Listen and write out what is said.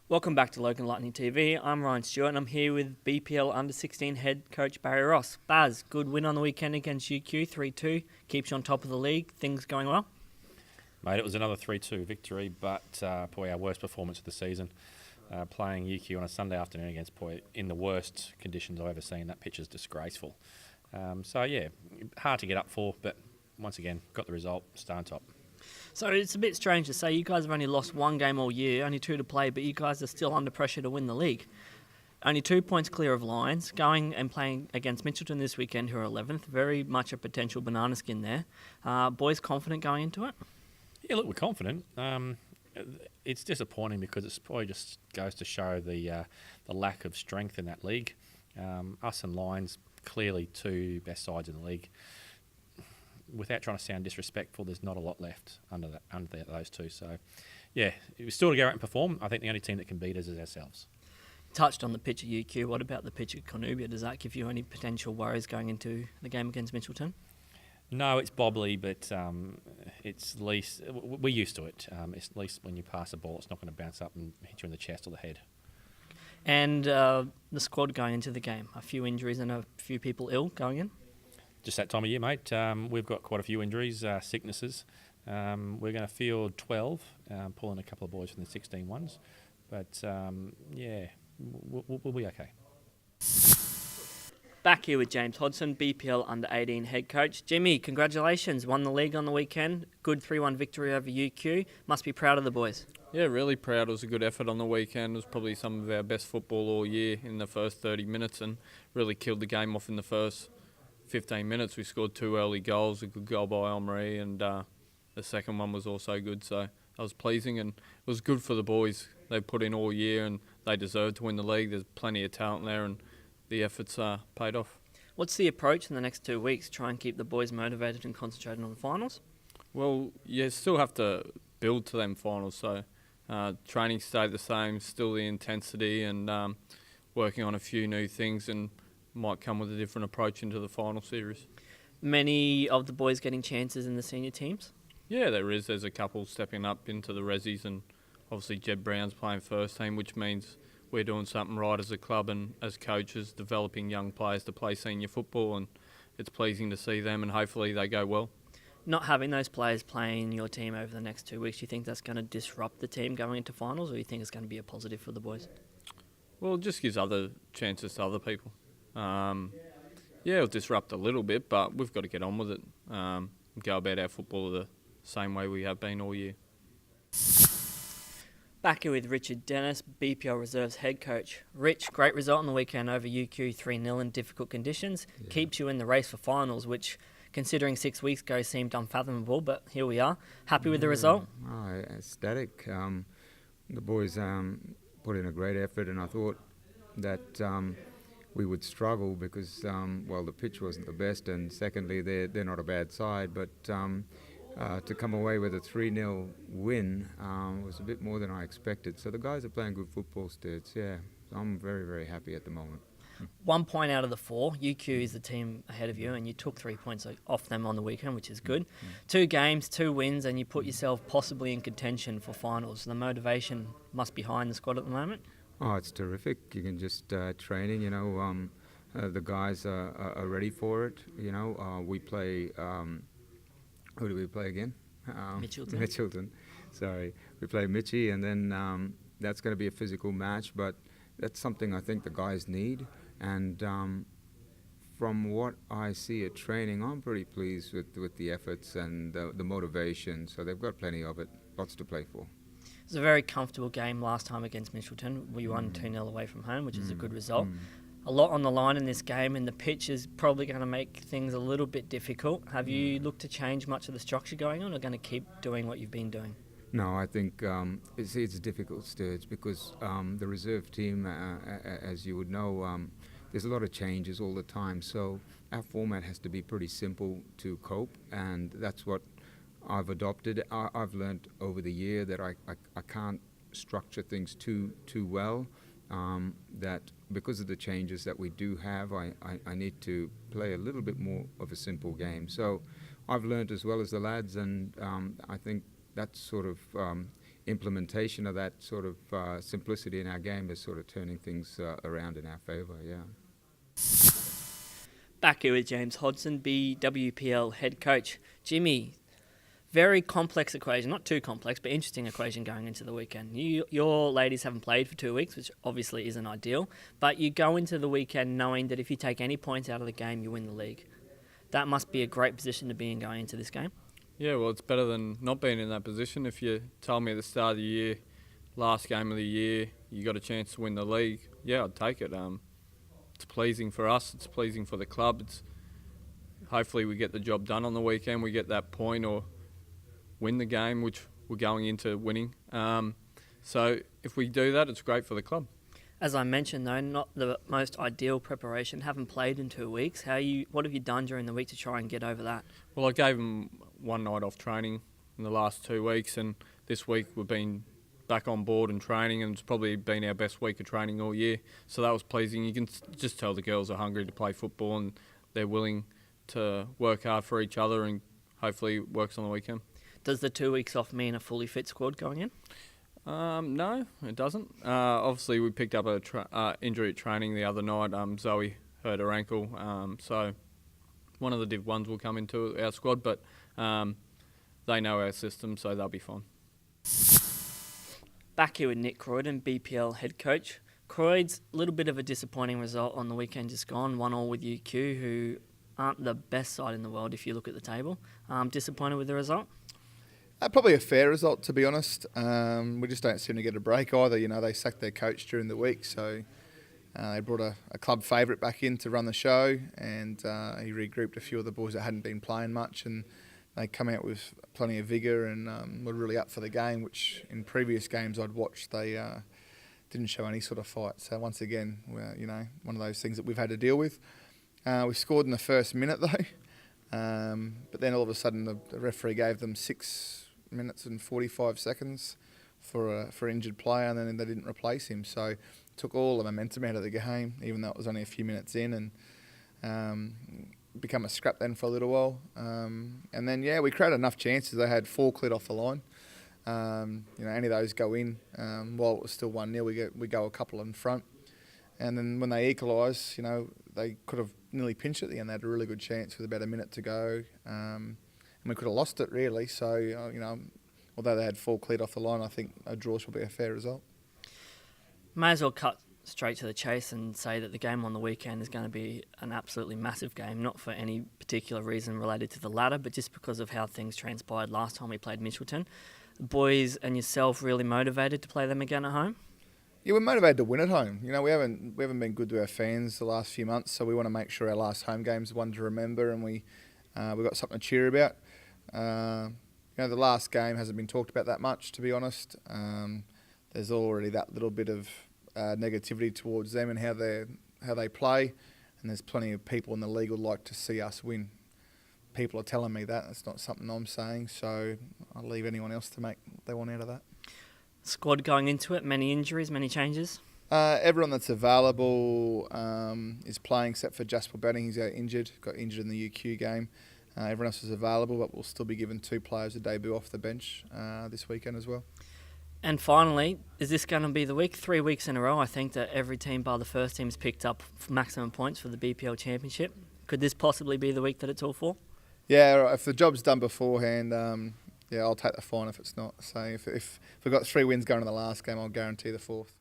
Welcome back to Logan Lightning TV. I'm Ryan Stewart and I'm here with BPL Under-16 head coach Barry Ross. Baz, good win on the weekend against UQ, 3-2. Keeps you on top of the league. Things going well? Mate, it was another 3-2 victory, but probably our worst performance of the season. Playing UQ on a Sunday afternoon against Poi in the worst conditions I've ever seen. That pitch is disgraceful. Hard to get up for, but once again, got the result, stay on top. So it's a bit strange to say you guys have only lost one game all year, only 2 to play, but you guys are still under pressure to win the league. Only 2 points clear of Lions, going and playing against Mitchelton this weekend, who are 11th. Very much a potential banana skin there. Boys confident going into it? Yeah, look, we're confident. It's disappointing because it probably just goes to show the lack of strength in that league. Us and Lions, clearly 2 best sides in the league. Without trying to sound disrespectful, there's not a lot left under those 2. So, yeah, we're still to go out and perform. I think the only team that can beat us is ourselves. Touched on the pitch at UQ. What about the pitch at Cornubia? Does that give you any potential worries going into the game against Mitchelton? No, it's bobbly, but it's at least we're used to it. It's at least when you pass the ball, it's not going to bounce up and hit you in the chest or the head. And the squad going into the game, a few injuries and a few people ill going in? Just that time of year, mate. We've got quite a few injuries, sicknesses. We're going to field 12, pulling a couple of boys from the 16 ones. But, we'll be okay. Back here with James Hodson, BPL Under-18 head coach. Jimmy, congratulations. Won the league on the weekend. Good 3-1 victory over UQ. Must be proud of the boys. Yeah, really proud. It was a good effort on the weekend. It was probably some of our best football all year in the first 30 minutes and really killed the game off in the first 15 minutes. We scored 2 early goals, a good goal by Omri, and the second one was also good. So that was pleasing, and it was good for the boys. They put in all year, and they deserve to win the league. There's plenty of talent there, and the efforts paid off. What's the approach in the next 2 weeks? Try and keep the boys motivated and concentrated on the finals? Well, you still have to build to them finals. So training stayed the same, still the intensity, and working on a few new things, and might come with a different approach into the final series. Many of the boys getting chances in the senior teams? Yeah, there is. There's a couple stepping up into the resis, and obviously Jed Brown's playing first team, which means we're doing something right as a club and as coaches, developing young players to play senior football, and it's pleasing to see them, and hopefully they go well. Not having those players playing your team over the next 2 weeks, do you think that's going to disrupt the team going into finals, or do you think it's going to be a positive for the boys? Well, it just gives other chances to other people. It'll disrupt a little bit, but we've got to get on with it. Go about our football the same way we have been all year. Back here with Richard Dennis, BPL Reserves head coach. Rich, great result on the weekend over UQ 3-0 in difficult conditions. Yeah. Keeps you in the race for finals, which, considering 6 weeks ago, seemed unfathomable, but here we are. Happy with the result? Oh, ecstatic. The boys put in a great effort, and I thought that we would struggle because, the pitch wasn't the best, and secondly, they're not a bad side, but to come away with a 3-0 win was a bit more than I expected. So the guys are playing good football, Sturts. Yeah, so I'm very, very happy at the moment. 1 point out of the 4. UQ is the team ahead of you, and you took 3 points off them on the weekend, which is good. 2 games, 2 wins, and you put yourself possibly in contention for finals. The motivation must be high in the squad at the moment. Oh, it's terrific. You can just training, the guys are ready for it. We play, who do we play again? Mitchelton. Sorry. We play Mitchie, and then that's going to be a physical match, but that's something I think the guys need. And from what I see at training, I'm pretty pleased with the efforts and the motivation. So they've got plenty of it, lots to play for. It was a very comfortable game last time against Mitchelton. We won 2-0 away from home, which is a good result. A lot on the line in this game, and the pitch is probably going to make things a little bit difficult. Have you looked to change much of the structure going on, or going to keep doing what you've been doing? No, I think it's difficult, Sturge, because the reserve team, as you would know, there's a lot of changes all the time. So our format has to be pretty simple to cope, and that's what I've adopted. I've learned over the year that I can't structure things too well. That because of the changes that we do have, I need to play a little bit more of a simple game. So I've learned as well as the lads, and I think that's sort of implementation of that sort of simplicity in our game is sort of turning things around in our favour. Yeah. Back here with James Hodson, BWPL head coach. Jimmy, very complex equation, not too complex, but interesting equation going into the weekend. Your ladies haven't played for 2 weeks, which obviously isn't ideal, but you go into the weekend knowing that if you take any points out of the game, you win the league. That must be a great position to be in going into this game. Yeah, well, it's better than not being in that position. If you told me at the start of the year, last game of the year, you got a chance to win the league, yeah, I'd take it. It's pleasing for us. It's pleasing for the club. Hopefully we get the job done on the weekend. We get that point or win the game, which we're going into winning. So if we do that, it's great for the club. As I mentioned, though, not the most ideal preparation. Haven't played in 2 weeks. What have you done during the week to try and get over that? Well, I gave them one night off training in the last 2 weeks, and this week we've been back on board and training, and it's probably been our best week of training all year. So that was pleasing. You can just tell the girls are hungry to play football and they're willing to work hard for each other, and hopefully it works on the weekend. Does the 2 weeks off mean a fully fit squad going in? No, it doesn't. Obviously, we picked up a injury at training the other night. Zoe hurt her ankle, so one of the Div 1s will come into our squad, but they know our system, so they'll be fine. Back here with Nick Croydon, BPL head coach. Croyd's a little bit of a disappointing result on the weekend just gone, 1-1 with UQ, who aren't the best side in the world if you look at the table. Disappointed with the result? Probably a fair result, to be honest. We just don't seem to get a break either. You know, they sacked their coach during the week, so they brought a club favourite back in to run the show, and he regrouped a few of the boys that hadn't been playing much, and they come out with plenty of vigour and were really up for the game, which in previous games I'd watched, they didn't show any sort of fight. So once again, you know, one of those things that we've had to deal with. We scored in the first minute though, but then all of a sudden the referee gave them 6 minutes and 45 seconds for an injured player, and then they didn't replace him. So it took all the momentum out of the game, even though it was only a few minutes in, and become a scrap then for a little while. And then, yeah, we created enough chances. They had 4 cleared off the line. You know, any of those go in. While it was still 1-0, we go a couple in front. And then when they equalise, you know, they could have nearly pinched it at the end. They had a really good chance with about a minute to go. And we could have lost it, really. So, you know, although they had 4 cleared off the line, I think a draw should be a fair result. May as well cut straight to the chase and say that the game on the weekend is going to be an absolutely massive game, not for any particular reason related to the ladder, but just because of how things transpired last time we played Mitchelton. The boys and yourself really motivated to play them again at home? Yeah, we're motivated to win at home. You know, we haven't been good to our fans the last few months, so we want to make sure our last home game's one to remember, and we've got something to cheer about. You know, the last game hasn't been talked about that much, to be honest. There's already that little bit of negativity towards them and how they play, and there's plenty of people in the league would like to see us win. People are telling me that. It's not something I'm saying, so I'll leave anyone else to make what they want out of that. Squad going into it, many injuries, many changes? Everyone that's available is playing except for Jasper Banning. He's got injured in the UQ game. Everyone else is available, but we'll still be giving 2 players a debut off the bench this weekend as well. And finally, is this going to be the week? 3 weeks in a row, I think, that every team bar the first team's picked up maximum points for the BPL Championship. Could this possibly be the week that it's all for? Yeah, if the job's done beforehand, yeah, I'll take the fine if it's not. So if we've got 3 wins going in the last game, I'll guarantee the 4th.